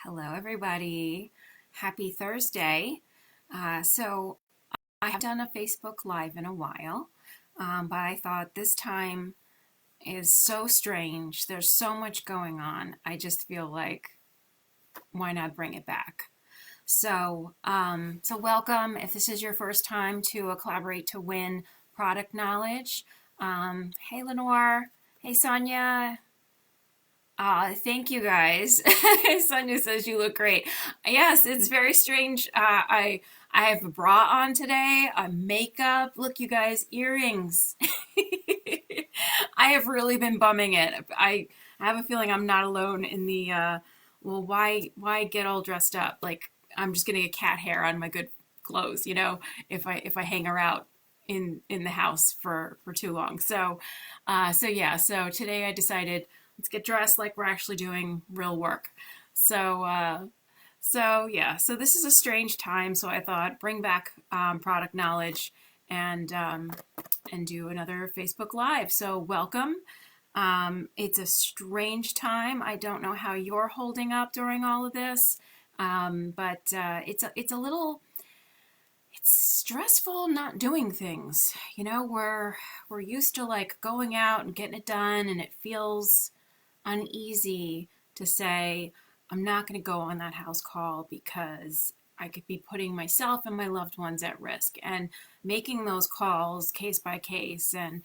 Hello, everybody. Happy Thursday. So, I haven't done a Facebook Live in a while, but I thought this time is so strange. There's so much going on. I just feel like, why not bring it back? So welcome. If this is your first time to a Collaborate to Win product knowledge, hey, Lenore. Hey, Sonia. Thank you guys. Sonia says you look great. Yes, it's very strange. I have a bra on today, makeup. Look, you guys, earrings. I have really been bumming it. I have a feeling I'm not alone in the well, why get all dressed up? Like I'm just gonna get cat hair on my good clothes, if I hang her out in the house for too long. So today I decided let's get dressed like we're actually doing real work. So this is a strange time. So I thought bring back product knowledge and do another Facebook Live. So welcome. It's a strange time. I don't know how you're holding up during all of this, but it's a little it's stressful not doing things. We're used to like going out and getting it done, and it feels uneasy to say, I'm not going to go on that house call because I could be putting myself and my loved ones at risk and making those calls case by case. And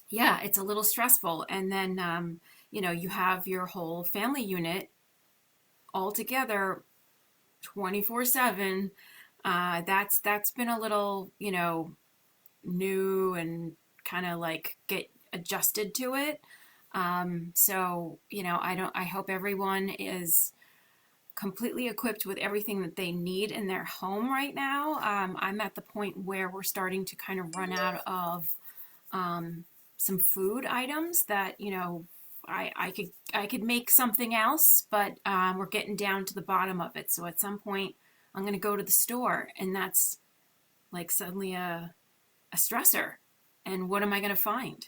yeah, it's a little stressful. And then, you have your whole family unit all together 24/7. That's been a little, new and kind of like get adjusted to it. I hope everyone is completely equipped with everything that they need in their home right now. I'm at the point where we're starting to kind of run out of some food items that, I could make something else, but we're getting down to the bottom of it. So at some point I'm going to go to the store, and that's like suddenly a stressor. And what am I going to find?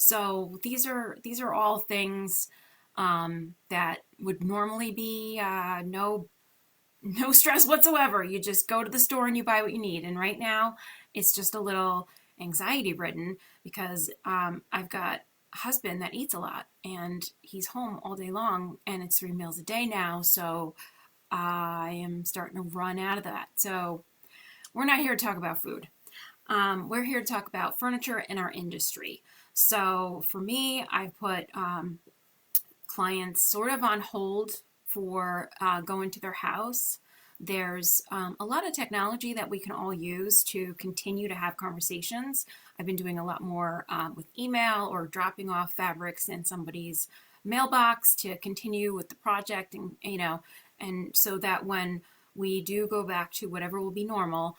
So these are all things that would normally be no stress whatsoever. You just go to the store and you buy what you need. And right now, it's just a little anxiety ridden because I've got a husband that eats a lot, and he's home all day long, and it's 3 meals a day now. So I am starting to run out of that. So we're not here to talk about food. We're here to talk about furniture in our industry. So for me, I've put clients sort of on hold for going to their house. There's a lot of technology that we can all use to continue to have conversations. I've been doing a lot more with email or dropping off fabrics in somebody's mailbox to continue with the project, and so that when we do go back to whatever will be normal,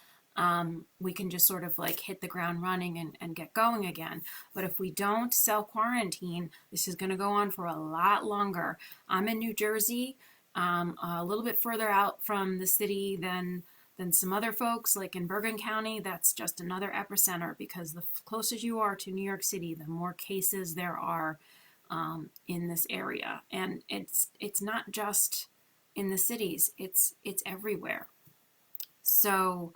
we can just sort of like hit the ground running and get going again. But if we don't self-quarantine, this is going to go on for a lot longer. I'm in New Jersey, a little bit further out from the city than some other folks, like in Bergen County. That's just another epicenter, because the closer you are to New York City, the more cases there are in this area. And it's not just in the cities, it's everywhere. So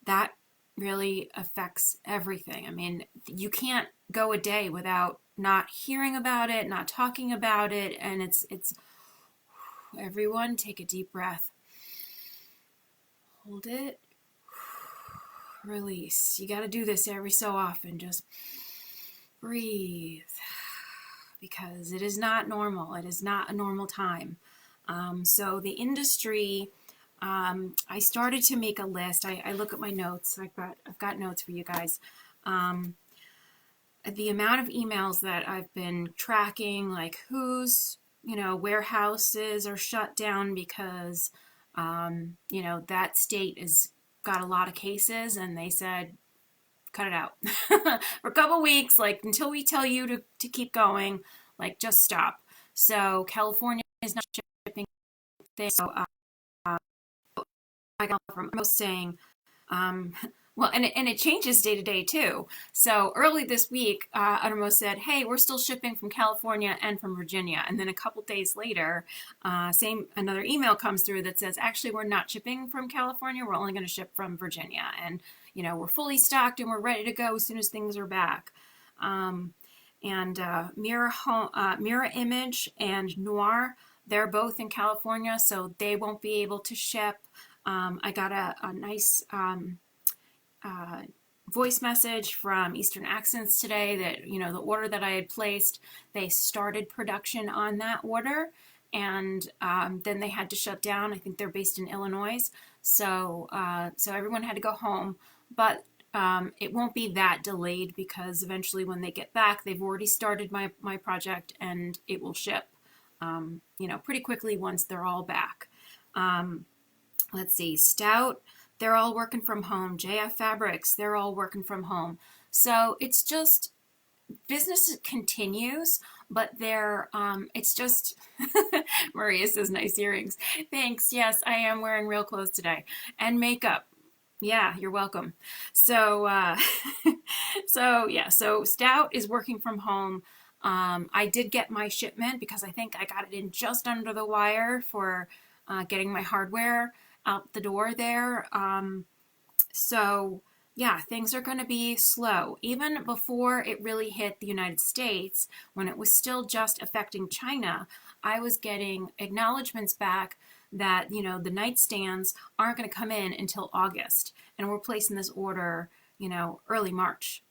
that really affects everything. I mean, you can't go a day without not hearing about it, not talking about it, and it's everyone take a deep breath. Hold it. Release. You got to do this every so often. Just breathe, because it is not normal. It is not a normal time. So the industry, I started to make a list. I look at my notes. I've got notes for you guys. The amount of emails that I've been tracking, like whose warehouses are shut down because that state has got a lot of cases, and they said cut it out for a couple weeks, like until we tell you to keep going, like just stop. So California is not shipping things. So I got from most saying, Well, and it changes day to day too. So early this week, Uttermost said, "Hey, we're still shipping from California and from Virginia." And then a couple days later, same another email comes through that says, "Actually, we're not shipping from California. We're only going to ship from Virginia, and we're fully stocked and we're ready to go as soon as things are back." Um, and Mirror Image and Noir, they're both in California, so they won't be able to ship. I got a nice uh, voice message from Eastern Accents today that, the order that I had placed, they started production on that order, and then they had to shut down. I think they're based in Illinois. So everyone had to go home. But it won't be that delayed because eventually when they get back, they've already started my project and it will ship, pretty quickly once they're all back. Let's see, Stout, they're all working from home. JF Fabrics, they're all working from home. So it's just business continues, but it's just Maria says nice earrings. Thanks. Yes, I am wearing real clothes today and makeup. Yeah, you're welcome. So so Stout is working from home. I did get my shipment because I think I got it in just under the wire for getting my hardware out the door there. So yeah, things are going to be slow. Even before it really hit the United States, when it was still just affecting China, I was getting acknowledgments back that, the nightstands aren't going to come in until August. And we're placing this order, early March.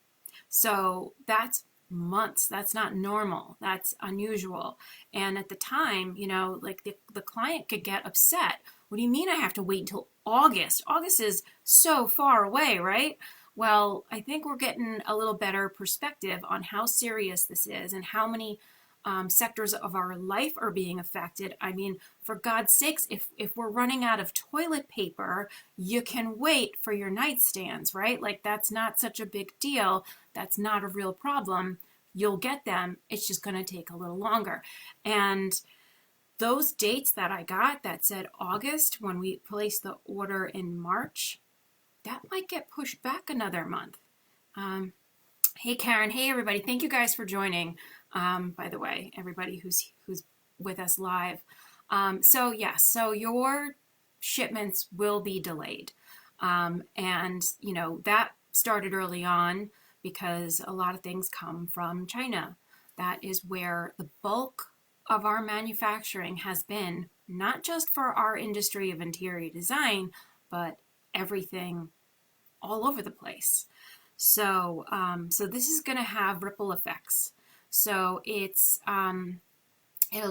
So that's months. That's not normal. That's unusual. And at the time, like the client could get upset. What do you mean I have to wait until August? August is so far away, right? Well, I think we're getting a little better perspective on how serious this is and how many sectors of our life are being affected. I mean, for God's sakes, if we're running out of toilet paper, you can wait for your nightstands, right? Like, that's not such a big deal. That's not a real problem. You'll get them. It's just going to take a little longer. And those dates that I got that said August when we placed the order in March, that might get pushed back another month. Hey, Karen. Hey, everybody. Thank you guys for joining. By the way, everybody who's with us live. So your shipments will be delayed. And, that started early on because a lot of things come from China. That is where the bulk of our manufacturing has been, not just for our industry of interior design, but everything all over the place. So this is going to have ripple effects. So it'll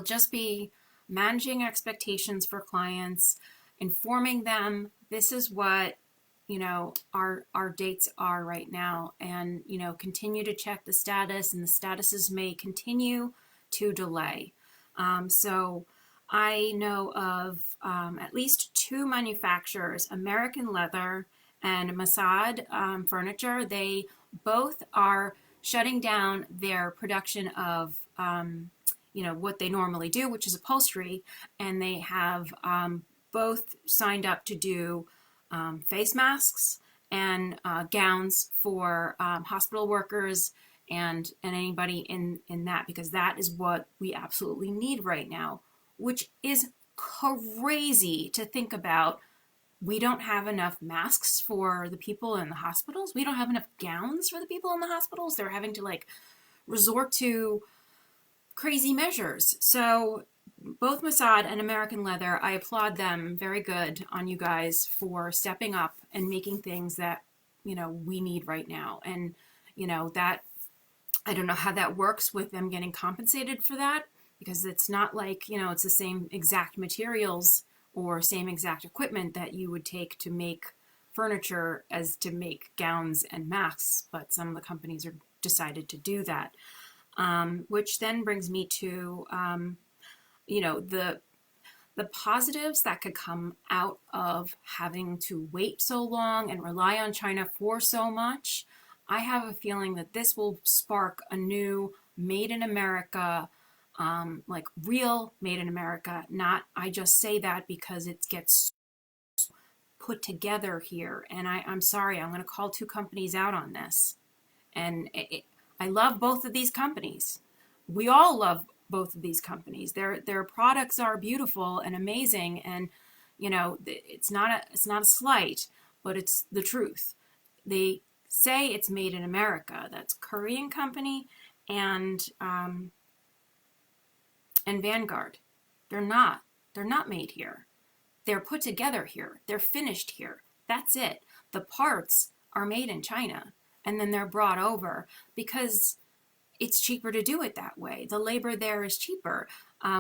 just be managing expectations for clients, informing them this is what our dates are right now, and continue to check the status, and the statuses may continue to delay. So I know of at least two manufacturers, American Leather and Masad Furniture. They both are shutting down their production of what they normally do, which is upholstery, and they have both signed up to do face masks and gowns for hospital workers and anybody in that, because that is what we absolutely need right now, which is crazy to think about. We don't have enough masks for the people in the hospitals. We don't have enough gowns for the people in the hospitals. They're having to resort to crazy measures. So both Masad and American Leather, I applaud them. Very good on you guys for stepping up and making things that, we need right now. And, that, I don't know how that works with them getting compensated for that, because it's not like, it's the same exact materials or same exact equipment that you would take to make furniture as to make gowns and masks. But some of the companies are decided to do that. Which then brings me to, the positives that could come out of having to wait so long and rely on China for so much. I have a feeling that this will spark a new made in America, real made in America. Not, I just say that because it gets put together here. And I'm sorry, I'm going to call two companies out on this. And I love both of these companies. We all love both of these companies. Their products are beautiful and amazing, and it's not a slight, but it's the truth. They say it's made in America. That's Korean company and Vanguard. They're not. They're not made here. They're put together here. They're finished here. That's it. The parts are made in China, and then they're brought over because it's cheaper to do it that way. The labor there is cheaper.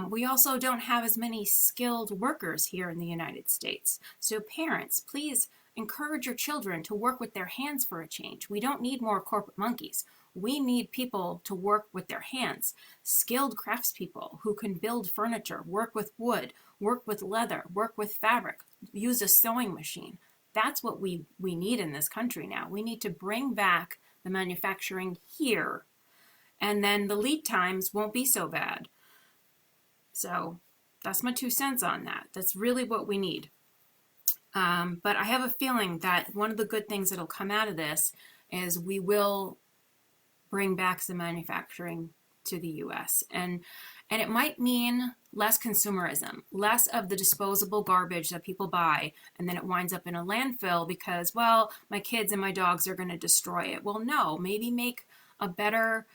We also don't have as many skilled workers here in the United States. So parents, please encourage your children to work with their hands for a change. We don't need more corporate monkeys. We need people to work with their hands, skilled craftspeople who can build furniture, work with wood, work with leather, work with fabric, use a sewing machine. That's what we need in this country now. We need to bring back the manufacturing here, and then the lead times won't be so bad. So that's my 2 cents on that. That's really what we need. But I have a feeling that one of the good things that'll come out of this is we will bring back some manufacturing to the US. And it might mean less consumerism, less of the disposable garbage that people buy, and then it winds up in a landfill because, well, my kids and my dogs are going to destroy it. Well, no, maybe make a better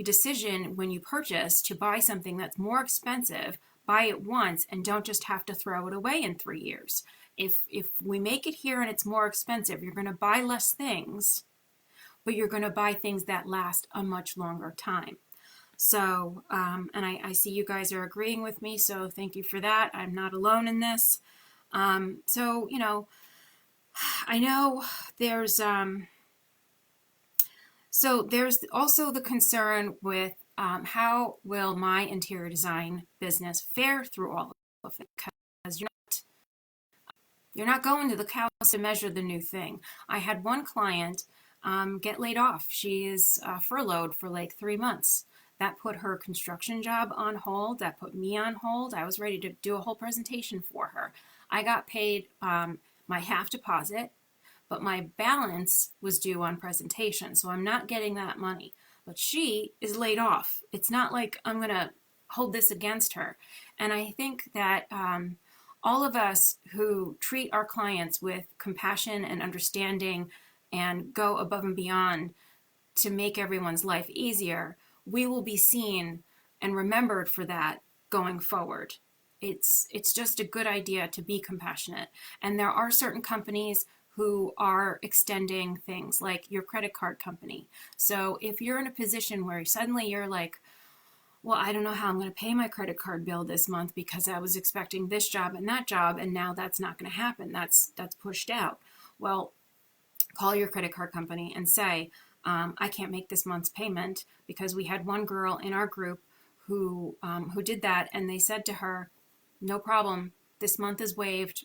decision when you purchase to buy something that's more expensive, buy it once, and don't just have to throw it away in 3 years. If we make it here and it's more expensive, you're going to buy less things, but you're going to buy things that last a much longer time. So, and I see you guys are agreeing with me, so thank you for that. I'm not alone in this. So, I know there's also the concern with how will my interior design business fare through all of it, because you're not going to the house to measure the new thing. I had one client get laid off. She is furloughed for like 3 months. That put her construction job on hold. That put me on hold. I was ready to do a whole presentation for her. I got paid my half deposit, but my balance was due on presentation, so I'm not getting that money. But she is laid off. It's not like I'm going to hold this against her. And I think that all of us who treat our clients with compassion and understanding and go above and beyond to make everyone's life easier, we will be seen and remembered for that going forward. It's just a good idea to be compassionate. And there are certain companies who are extending things like your credit card company. So if you're in a position where suddenly you're like, well, I don't know how I'm going to pay my credit card bill this month because I was expecting this job and that job, and now that's not going to happen. That's pushed out. Well, call your credit card company and say, I can't make this month's payment, because we had one girl in our group who did that, and they said to her, no problem, this month is waived.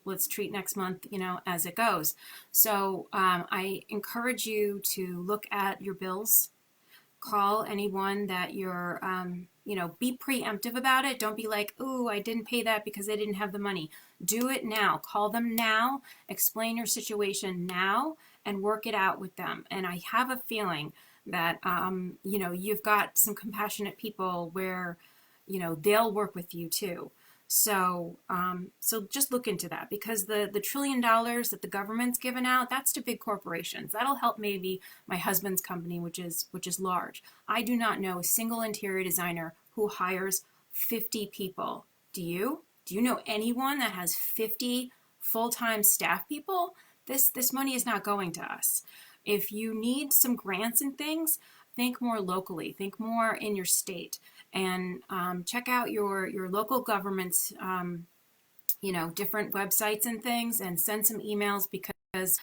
Let's treat next month, as it goes. So I encourage you to look at your bills, call anyone that you're, be preemptive about it. Don't be like, ooh, I didn't pay that because I didn't have the money. Do it now. Call them now, explain your situation now, and work it out with them. And I have a feeling that, you've got some compassionate people where, they'll work with you too. So just look into that, because the $1 trillion that the government's given out, that's to big corporations. That'll help maybe my husband's company, which is large. I do not know a single interior designer who hires 50 people. Do you? Do you know anyone that has 50 full-time staff people? This money is not going to us. If you need some grants and things, think more locally, think more in your state, and check out your local government's, different websites and things, and send some emails, because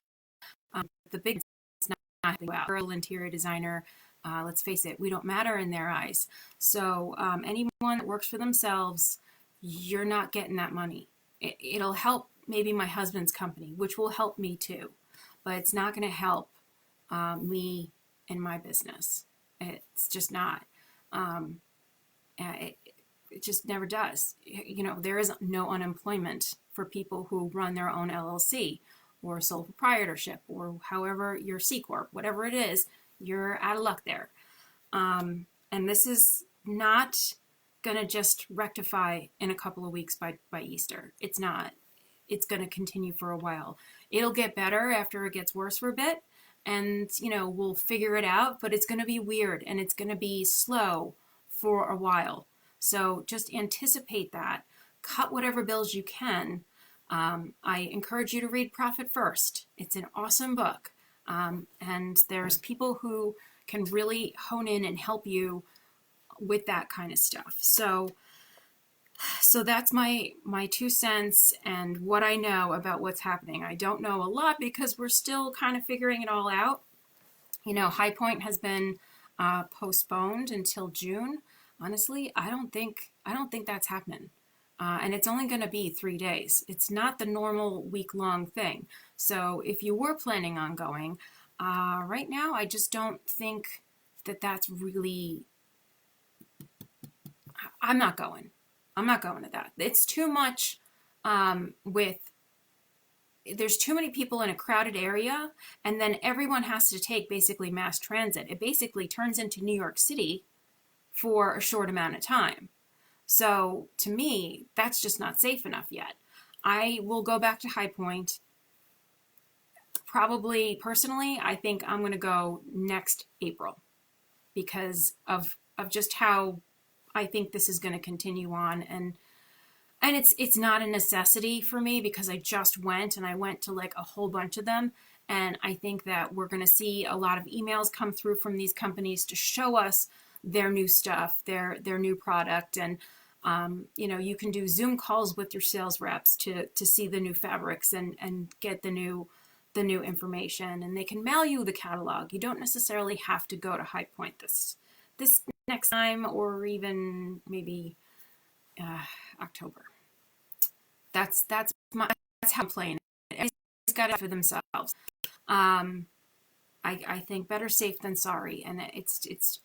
the big is not about rural interior designer. Let's face it, we don't matter in their eyes. So anyone that works for themselves, you're not getting that money. It'll help maybe my husband's company, which will help me too, but it's not going to help me and my business. It's just not. it just never does. You know, there is no unemployment for people who run their own LLC or sole proprietorship or however your C Corp, whatever it is, you're out of luck there. And this is not going to just rectify in a couple of weeks by Easter. It's not. It's going to continue for a while. It'll get better after it gets worse for a bit. And, you know, we'll figure it out, but it's going to be weird and it's going to be slow for a while. So just anticipate that. Cut whatever bills you can. I encourage you to read Profit First. It's an awesome book. And there's people who can really hone in and help you with that kind of stuff. So that's my 2 cents and what I know about what's happening. I don't know a lot because we're still kind of figuring it all out. You know, High Point has been postponed until June. Honestly, I don't think that's happening. And it's only going to be 3 days. It's not the normal week-long thing. So if you were planning on going, right now, I just don't think that that's really, I'm not going. I'm not going to that. It's too much there's too many people in a crowded area, and then everyone has to take basically mass transit. It basically turns into New York City for a short amount of time. So to me, that's just not safe enough yet. I will go back to High Point. Probably personally, I think I'm going to go next April because of just how I think this is going to continue on. And it's not a necessity for me because I just went and I went to like a whole bunch of them. And I think that we're going to see a lot of emails come through from these companies to show us their new stuff, their new product. And, you know, you can do Zoom calls with your sales reps to see the new fabrics and get the new information, and they can mail you the catalog. You don't necessarily have to go to High Point this next time, or even maybe October. That's how I'm playing it. Everybody's got it for themselves. I think better safe than sorry, and it's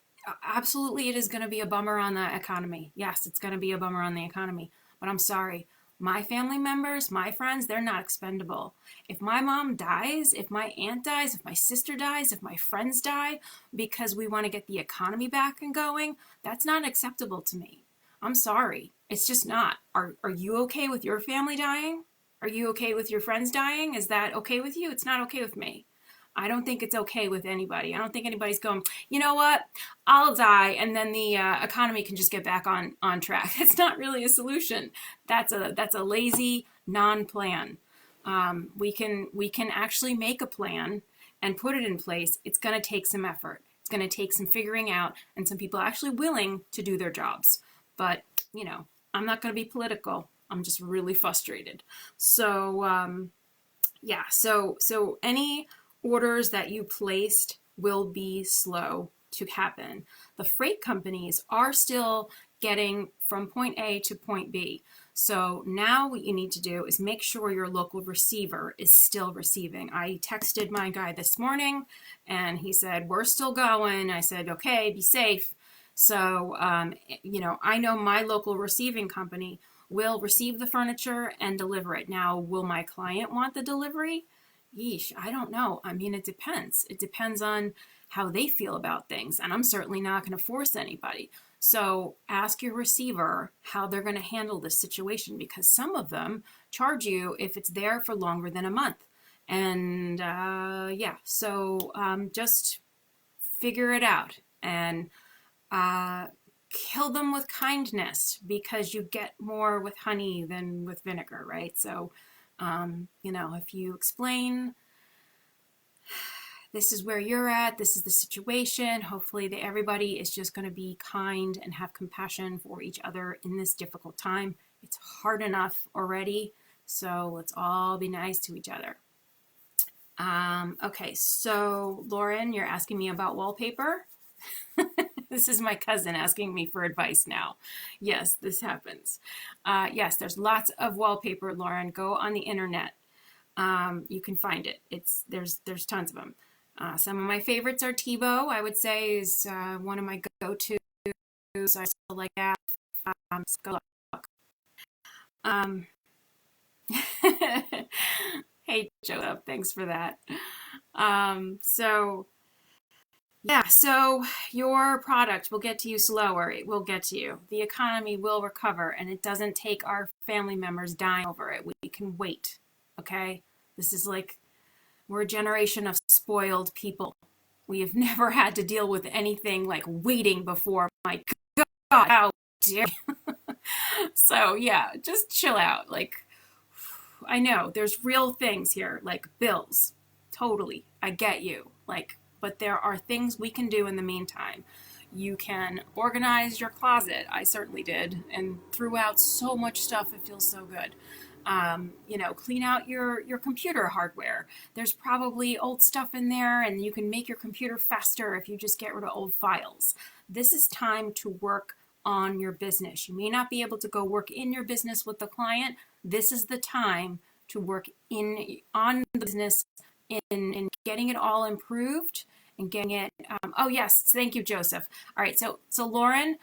absolutely, it is going to be a bummer on the economy. Yes, it's going to be a bummer on the economy, but I'm sorry. My family members, my friends, they're not expendable. If my mom dies, if my aunt dies, if my sister dies, if my friends die because we want to get the economy back and going, that's not acceptable to me. I'm sorry. It's just not. Are you okay with your family dying? Are you okay with your friends dying? Is that okay with you? It's not okay with me. I don't think it's okay with anybody. I don't think anybody's going, you know what, I'll die and then the economy can just get back on track. It's not really a solution. That's a lazy non-plan. We can actually make a plan and put it in place. It's going to take some effort. It's going to take some figuring out and some people actually willing to do their jobs. But, you know, I'm not going to be political. I'm just really frustrated. So, yeah, so any orders that you placed will be slow to happen. The freight companies are still getting from point A to point B. So now what you need to do is make sure your local receiver is still receiving. I texted my guy this morning and he said, we're still going. I said, okay, be safe. So, you know, I know my local receiving company will receive the furniture and deliver it. Now, will my client want the delivery? Yeesh, I don't know. I mean, it depends. It depends on how they feel about things. And I'm certainly not going to force anybody. So ask your receiver how they're going to handle this situation, because some of them charge you if it's there for longer than a month. And yeah, so just figure it out and kill them with kindness, because you get more with honey than with vinegar, right? So you know, if you explain, this is where you're at, this is the situation, hopefully everybody is just going to be kind and have compassion for each other in this difficult time. It's hard enough already, so let's all be nice to each other. Okay, so Lauren, you're asking me about wallpaper. This is my cousin asking me for advice now. Yes, this happens. Yes, there's lots of wallpaper, Lauren. Go on the internet. You can find it. There's tons of them. Some of my favorites are Tebow, I would say, is one of my go-tos. I still like that So good luck. Um, hey, Joseph, thanks for that. So yeah, so your product will get to you slower. It will get to you. The economy will recover, and it doesn't take our family members dying over it. We can wait, okay? This is like, we're a generation of spoiled people. We have never had to deal with anything like waiting before. My God, how dare you? So yeah, just chill out. Like, I know there's real things here, like bills. Totally. I get you. Like, but there are things we can do in the meantime. You can organize your closet. I certainly did, and threw out so much stuff. It feels so good. Clean out your computer hardware. There's probably old stuff in there, and you can make your computer faster if you just get rid of old files. This is time to work on your business. You may not be able to go work in your business with the client. This is the time to work on the business in getting it all improved and getting it. Oh yes, thank you, Joseph. All right, so Lauren,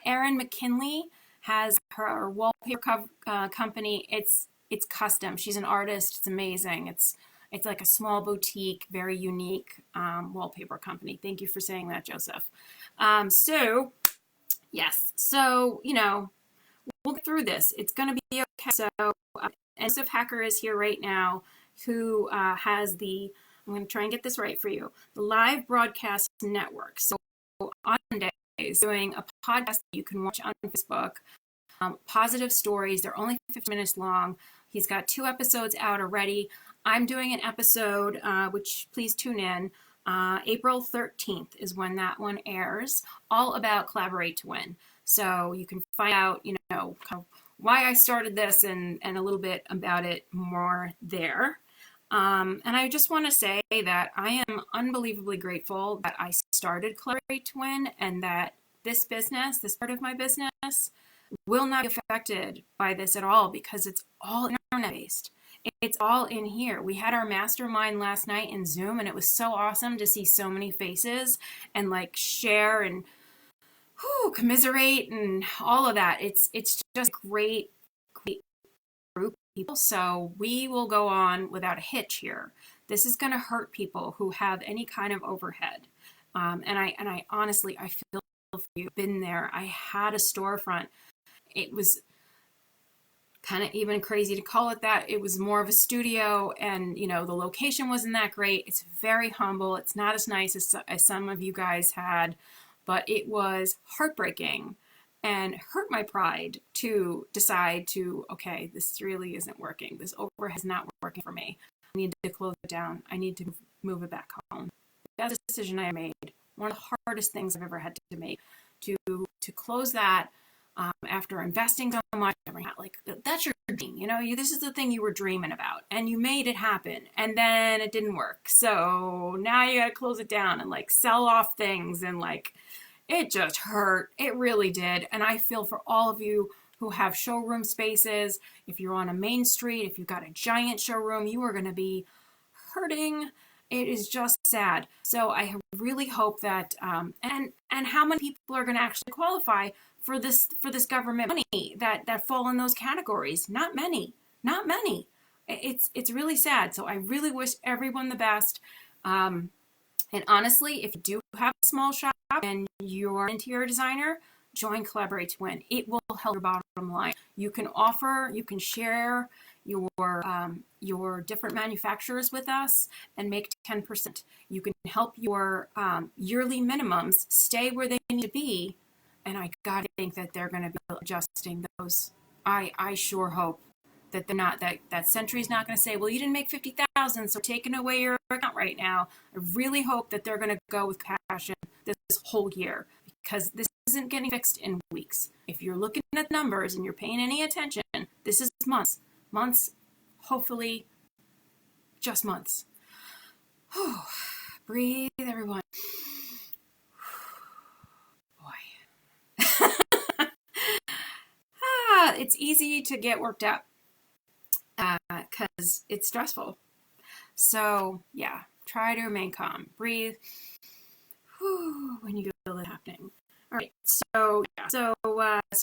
Erin McKinley has her wallpaper company. It's custom. She's an artist. It's amazing. It's like a small boutique, very unique wallpaper company. Thank you for saying that, Joseph. So yes, so we'll get through this. It's going to be okay. So Joseph Hacker is here right now, who has I'm going to try and get this right for you, the Live Broadcast Network. So on Mondays, doing a podcast that you can watch on Facebook, positive stories. They're only 50 minutes long. He's got 2 episodes out already. I'm doing an episode, which please tune in. April 13th is when that one airs, all about Collaborate to Win. So you can find out, kind of why I started this and a little bit about it more there. And I just want to say that I am unbelievably grateful that I started Collaborate to Win, and that this business, this part of my business, will not be affected by this at all, because it's all internet-based. It's all in here. We had our mastermind last night in Zoom, and it was so awesome to see so many faces and like share and commiserate and all of that. It's just a great group of people. So we will go on without a hitch here. This is going to hurt people who have any kind of overhead. And I honestly, I feel for you. Been there. I had a storefront. It was kind of even crazy to call it that. It was more of a studio, and the location wasn't that great. It's very humble. It's not as nice as some of you guys had, but it was heartbreaking and hurt my pride to decide to, okay, this really isn't working. This overhead is not working for me. I need to close it down. I need to move it back home. That's a decision I made. One of the hardest things I've ever had to make, to close that. After investing so much, like, that's your dream, this is the thing you were dreaming about, and you made it happen, and then it didn't work. So now you got to close it down and like sell off things, and like, it just hurt. It really did. And I feel for all of you who have showroom spaces. If you're on a main street, if you've got a giant showroom, you are going to be hurting. It is just sad. So I really hope that, and how many people are going to actually qualify for this government money that fall in those categories? Not many. It's really sad. So I really wish everyone the best. And honestly, if you do have a small shop and you're an interior designer, join Collaborate to Win. It will help your bottom line. You can share your different manufacturers with us and make 10%. You can help your yearly minimums stay where they need to be. And I gotta think that they're going to be adjusting those. I sure hope that they're not, that Century's not going to say, well, you didn't make 50,000, so we're taking away your account right now. I really hope that they're going to go with passion this whole year, because this isn't getting fixed in weeks. If you're looking at numbers and you're paying any attention, this is months, hopefully just months. Breathe, everyone. It's easy to get worked up because it's stressful. So yeah, try to remain calm. Breathe when you feel it happening. All right, so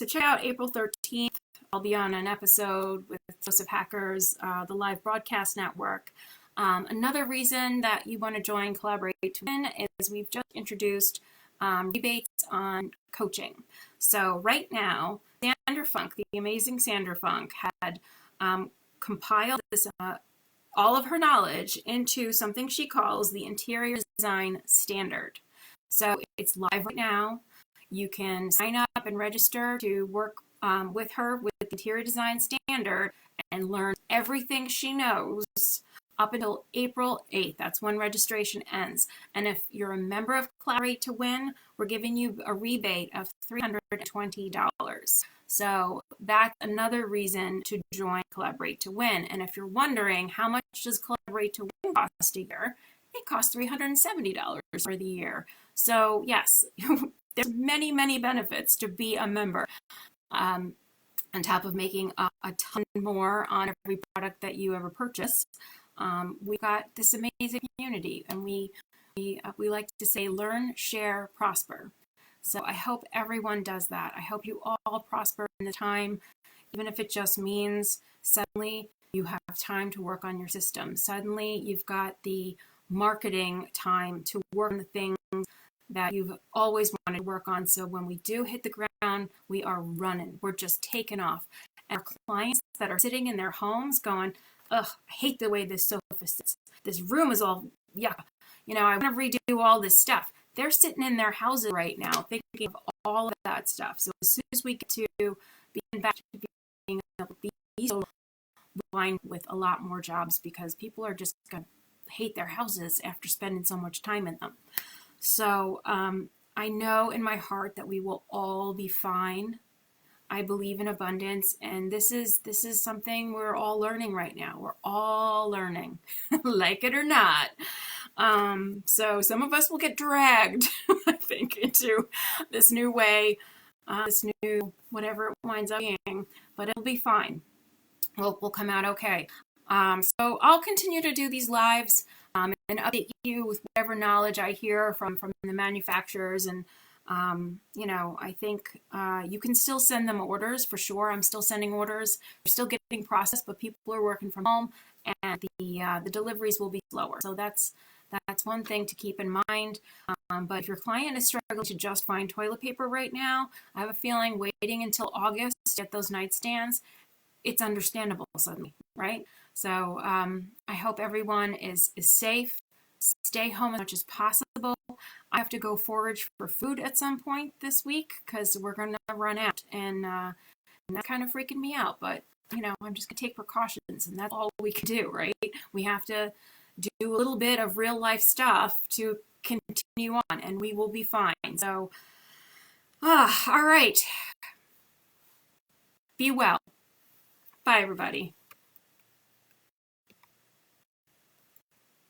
check out April 13th. I'll be on an episode with Joseph Hacker's, the live broadcast network. Another reason that you want to join Collaborate to Win is we've just introduced rebates on coaching. So right now, Sandra Funk, the amazing Sandra Funk, had compiled this all of her knowledge into something she calls the Interior Design Standard. So it's live right now. You can sign up and register to work with her with the Interior Design Standard and learn everything she knows up until April 8th. That's when registration ends. And if you're a member of Collaborate to Win, we're giving you a rebate of $320. So that's another reason to join Collaborate to Win. And if you're wondering how much does Collaborate to Win cost a year, it costs $370 for the year. So yes, there's many, many benefits to be a member. On top of making a ton more on every product that you ever purchase, we've got this amazing community, and we like to say, learn, share, prosper. So I hope everyone does that. I hope you all prosper in the time, even if it just means suddenly you have time to work on your system. Suddenly you've got the marketing time to work on the things that you've always wanted to work on. So when we do hit the ground, we are running. We're just taking off. And our clients that are sitting in their homes going, ugh, I hate the way this sofa sits. This room is all yuck. I want to redo all this stuff. They're sitting in their houses right now thinking of all of that stuff. So as soon as we get to being back to being able to be so aligned with a lot more jobs, because people are just going to hate their houses after spending so much time in them. So I know in my heart that we will all be fine. I believe in abundance, and this is something we're all learning right now. We're all learning, like it or not. So some of us will get dragged, I think, into this new way, this new whatever it winds up being, but it'll be fine. We'll come out okay. So I'll continue to do these lives and update you with whatever knowledge I hear from the manufacturers. And, I think you can still send them orders for sure. I'm still sending orders. They're still getting processed, but people are working from home, and the deliveries will be slower. So that's one thing to keep in mind. But if your client is struggling to just find toilet paper right now, I have a feeling waiting until August to get those nightstands, it's understandable suddenly, right? So I hope everyone is safe. Stay home as much as possible. I have to go forage for food at some point this week because we're going to run out, and that's kind of freaking me out. But, I'm just going to take precautions, and that's all we can do, right? We have to do a little bit of real life stuff to continue on, and we will be fine. So, all right. Be well. Bye, everybody.